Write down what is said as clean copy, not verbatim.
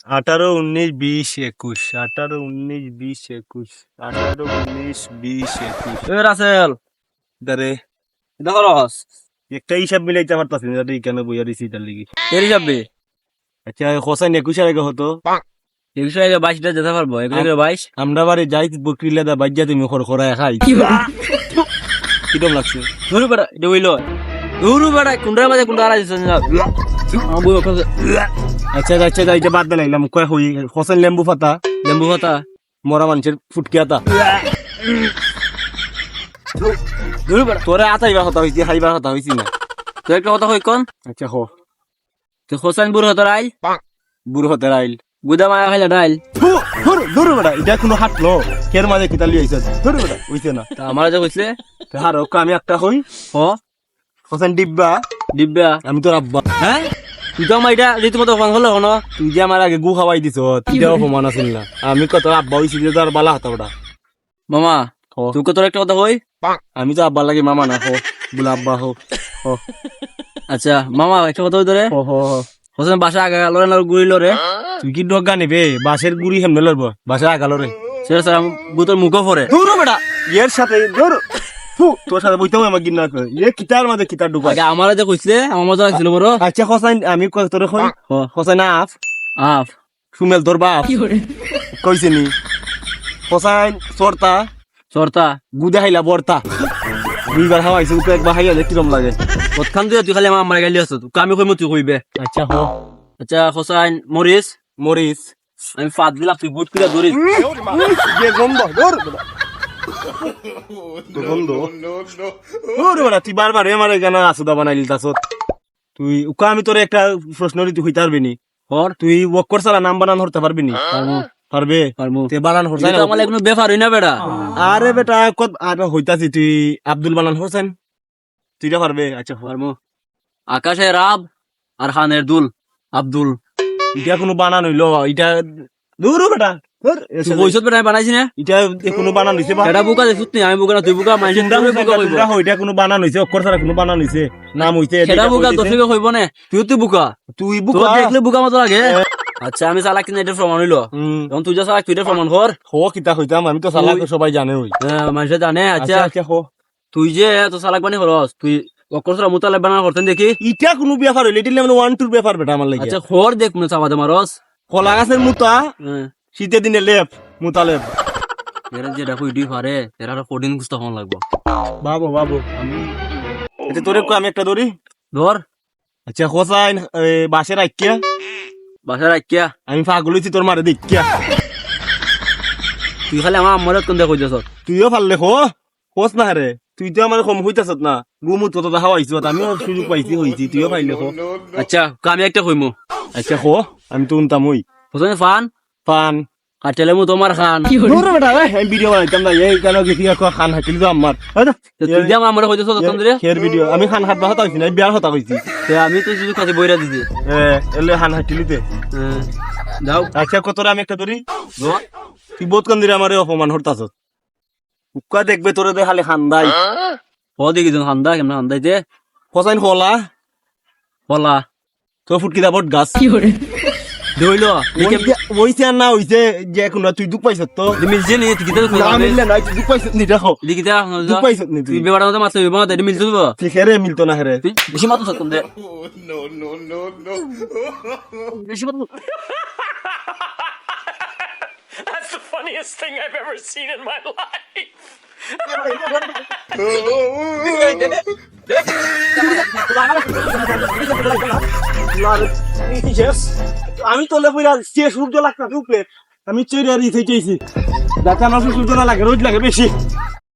18, 19, 20, 21, 18, 19, 20, 21, 18, 19, 20, 21 রাসেল দারে দেখো রস একটা হিসাব মিলাইতে পারতাছি না কেন বইয়া দিছি তার লিগি। এর যাবে আচ্ছা হোসেন 21 আগে হতো 21 আগে 22টা যেতে পারবো 21 আগে 22 আমরা বাড়ি যাই বকরি লেদা বাজ্যা তুমি খড়খড়ায় খাই কিরম লাগছে? ধরু বেড়া এটা হইলো ধরু বেড়া কুন্ডার মাঝে কুন্ডা আড়াই দিচ্ছে না আমার বই ওখানে আচ্ছা আচ্ছা এটা বাদ দিলাম কয় হই হোসেন লেম্বু পাতা লেম্বু পাতা মরা মানুষের ফুটকিয়াতা ধরু বেড়া তোরে আতাইবা কথা হইছি খাইবা কথা হইছি না। তো একটা কথা কই কোন আচ্ছা তো হোসেন বুড়ো হতো রাইল বুড়ো হতে রাইল গুদা মায়া খাইলে রাইল ধরু বেটা এটা কোনো হাত লো কের মাঝে কিতা লিয়েছে ধরু বেটা হইছে না। তা আমার যে কইছিলে আর আমি একটা হই ও হোসেন ডিব্বা দিব্যা আমি তোর আব্বা। হ্যাঁ তুই তো আমার এটা রীতিমতো ফোন হলো কোনো তুই যে আমার আগে গু খাওয়াই দিছ তুইও অপমান আছিল না। আমি কত আব্বা হইছি যে তোর বালা হাতা ওটা মামা তুই কত একটা কথা কই আমি তো আব্বা লাগে মামা না হো বলে আব্বা হো আচ্ছা মামা একটা কথা ধরে হোসেন বাসা আগা লরে না গুড়িল রে তুই কি ডগা নেবে বাসের গুড়ি হেমনে লড়বো বাসা আগালো রে সেটা স্যার গুতর মুখও পরে ধরো বেটা এর সাথে ধরো তোর সাথে বইতেও আমার গিন্না করে এ কিতার মাঝে কিতার ঢুকা আগে আমার যে কইছিলে আমার মজা লাগছিল বড় আচ্ছা হোসাইন আমি তোর হোসাইন আফ আফ সুমেল তোর বাপ কইছে নি হোসাইন চর্তা চর্তা গুদে হাইলা বর্তা দুইবার হাওয়াইছে ওকে একবার হাইয়ালে কিরম লাগে কতখান তুই তুই খালি আমার গাইলি আছো তুই আমি কইমু তুই কইবে আচ্ছা আচ্ছা হোসেন মরিস মরিস আমি ফাদ দিলাম তুই বুট করে ধরিস তুই বারবার আমার এখানে আসুদা বানাই লিতাছত তুই উকা আমি তোর একটা প্রশ্ন তুই হইতে পারবি নি হর তুই ওয়াক্কর সালা নাম বানান হতে পারবি নি পারবে তে বানান হোসেন আমার কোনো ব্যাপার হই না বেটা আরে বেটা কত আর হইতাছি তুই আব্দুল বানান হোসেন তুইটা পারবে আচ্ছা পারমু আকাশের রাব আর খানের দুল আব্দুল এটা কোনো বানান হইলো এটা দূর বেটা তুই কইছত বেটা বানাইছি না এটা কোনো বানান হইছে বা এটা বুকা দেখছ তুই আমি বুকা না তুই বুকা মাইছিস না বুকা কইব এটা কোনো বানান হইছে অক্ষর ছাড়া কোনো বানান হইছে নাম হইছে সেটা বুকা দশকে কইব না তুই বুকা তুই তো বুকা দেখলে বুকা মতো লাগে আচ্ছা আমি চালাক কিনা এটা প্রমাণ হইলো তখন তুই যা চালাক তুই এটা প্রমাণ কর হো কিতা হইতাম আমি তো চালাক সবাই জানে হই মানুষে জানে আচ্ছা আচ্ছা হো তুই যে এত চালাক বানি হরস তুই অক্ষর ছাড়া মোতালেব বানা করতেন দেখি ইটা কোনো ব্যাপার হইলে এটা মানে 1 2 ব্যাপার বেটা আমার লাগে আচ্ছা খর দেখ মনে চাওয়া দে মারস কলা গাছের মুতা শীতের দিনে লেপ মুতালেব এরা যেটা কইডি পারে এরা কোডিং কুস্তা হন লাগবো বাবু আমি এটা তোরে কই আমি একটা ধরি ধর আচ্ছা হোসাইন বাসে রাখিয়া বাসা রাখিয়া আমি পাগল হইছি তোর মারে দেখিয়া তুই খালি আমার আম্মারে কোন দেখো যাস তুইও পারলে হোস না রে তুই তো আমার কম হইতাছ না গুমুত কত হাওয়াইছ আমিও সুযোগ পাইছি হইছি তুইও পাইলে আচ্ছা আমি একটা কইমু আচ্ছা আমি তো উনতাম হই হোসেন ফান পান কাটেলে মু তোমার খান ধরো বেটা আমি ভিডিও বানাইতাম না এই কেন কি খান হাতিল তো আমার তুই যে আমার কইছস তখন ধরে খের ভিডিও আমি খান হাত বাহতা হইছি না বিয়ার হতা হইছি আমি তো শুধু কাছে বইরা দিছি এলে খান হাতিলিতে যাও আচ্ছা কতরা আমি একটা ধরি তুই বহুত কোন দিরে আমারে অপমান হরতাছ উকা দেখবে তোরে দে খালি খান্দাই ও দেখি জন হান্দা কেমন হান্দাইতে হোসাইন বলা তো ফুটকি দা বট গাছ দইল হইছে আর না হইছে যে এখন তুই দুঃখ পাইছ তো মিলছে নি টিকিটা না মিললে না তুই দুঃখ পাইছ নি দেখো লিখিতা দুঃখ পাইছ নি তুই বেবাড়া মতো মাছ হইব এটা মিলছে তো ঠিক হেরে মিলতো না হেরে তুই বেশি মাতো সত্যম দে বেশি মাতো That's the funniest thing I've ever seen in my life. আমি তোলে পুরা সূর্য লাগতাছে উপরে আমি চৈরা দিতে চাইছি যাতে আমার সূর্য না লাগে রোদ লাগে বেশি